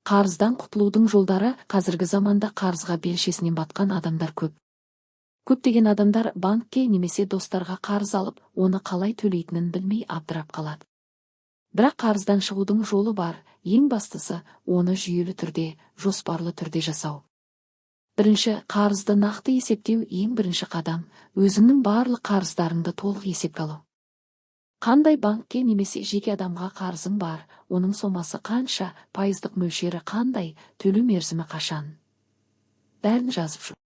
Қарыздан құтылудың жолдары. Қазіргі заманда қарызға белшесінен батқан адамдар көп. Көптеген адамдар банкке немесе достарға қарыз алып, оны қалай төлейтінін білмей абдырап қалады. Бірақ қарыздан шығудың жолы бар. Ең бастысы, оны жүйелі түрде, жоспарлы түрде жасау. Бірінші, қарызды нақты есептеу. Ең бірінші қадам, өзіңнің барлық қарыздарыңды толық есепке алу. Қандай банкке немесе жеке адамға қарызың бар, оның сомасы қанша, пайыздық мөлшері қандай, төлеу мерзімі қашан. Бәрін жазып жүр.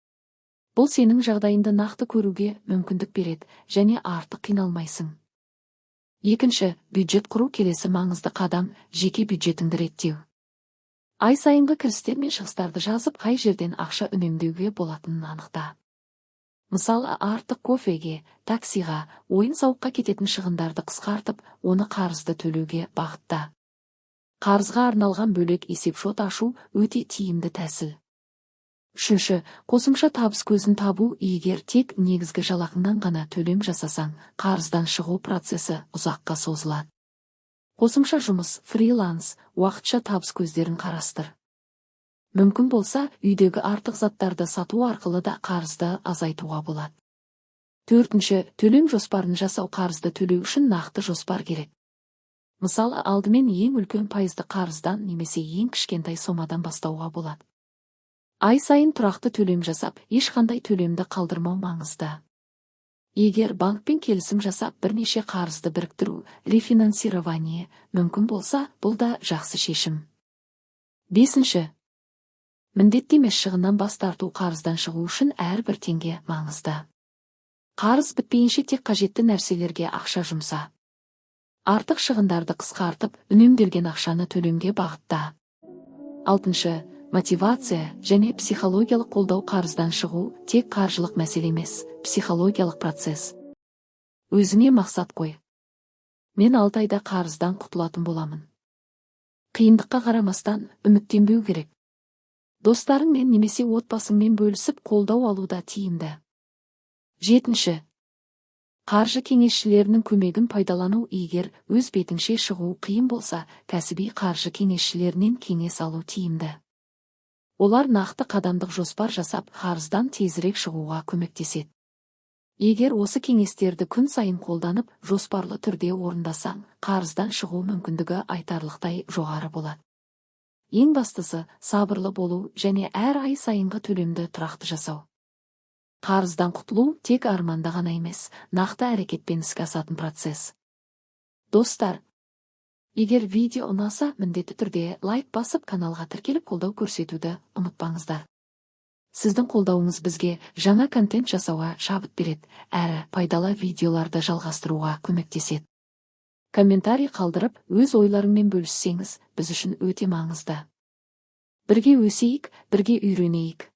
Бұл сенің жағдайыңды нақты көруге мүмкіндік береді және артық қиналмайсың. Екінші, бюджет құру. Келесі маңызды қадам, жеке бюджетіңді реттеу. Ай сайынғы кірістер мен шығыстарды жазып, қай жерден ақша үнемдеуге болатынын анықта. Мысалы, артық кофеге, таксиға, ойын-сауыққа кететін шығындарды қысқартып, оны қарызды төлеуге бағытта. Қарызға арналған бөлек есепшот ашу өте тиімді тәсіл. Үшінші, қосымша табыс көзін табу. Егер тек негізгі жалақыңнан ғана төлем жасасаң, қарыздан шығу процесі ұзаққа созылады. Қосымша жұмыс, фриланс, уақытша табыс көздерін қарастыр. Мүмкін болса, үйдегі артық заттарды сату арқылы да қарызды азайтуға болады. Төртінші, төлем жоспарын жасау. Қарызды төлеу үшін нақты жоспар керек. Мысалы, алдымен ең үлкен пайызды қарыздан немесе ең кішкентай сомадан бастауға болады. Ай сайын тұрақты төлем жасап, ешқандай төлемді қалдырмау маңызды. Егер банкпен келісім жасап, бірнеше қарызды біріктіру, рефинансирование мүмкін болса, бұл да жақсы шешім. Бесінші, міндетті емес шығыннан бас тарту. Қарыздан шығу үшін әрбір теңге маңызды. Қарыз бітпейінше тек қажетті нәрселерге ақша жұмса. Артық шығындарды қысқартып, үнемделген ақшаны төлемге бағытта. Алтыншы, мотивация және психологиялық қолдау. Қарыздан шығу тек қаржылық мәселе емес, психологиялық процесс. Өзіңе мақсат қой. Мен 6 айда қарыздан құтылатын боламын. Қиындыққа қарамастан үміттенбеу керек. Достарыңмен немесе отбасыңмен бөлісіп қолдау алуда тиімді. Жетінші, қаржы кеңесшілерінің көмегін пайдалану. Егер өз бетіңше шығу қиын болса, кәсіби қаржы кеңесшілерінен кеңес алу тиімді. Олар нақты қадамдық жоспар жасап, қарыздан тезірек шығуға көмектеседі. Егер осы кеңестерді күн сайын қолданып, жоспарлы түрде орындасаң, қарыздан шығу мүмкіндігі айтарлықтай жоғары болады. Ең бастысы, сабырлы болу және әр ай сайынғы төлемді тұрақты жасау. Қарыздан құтылу тек арманда ғана емес, нақты әрекетпен іске асатын процесс. Достар, егер видео ұнаса, міндетті түрде лайк басып, каналға тіркеліп қолдау көрсетуді ұмытпаңыздар. Сіздің қолдауыңыз бізге жаңа контент жасауға шабыт береді, әрі пайдалы видеоларды жалғастыруға көмектеседі. Комментарий қалдырып, өз ойларыңмен бөліссеңіз, біз үшін өте маңызды. Бірге өсейік, бірге үйренейік.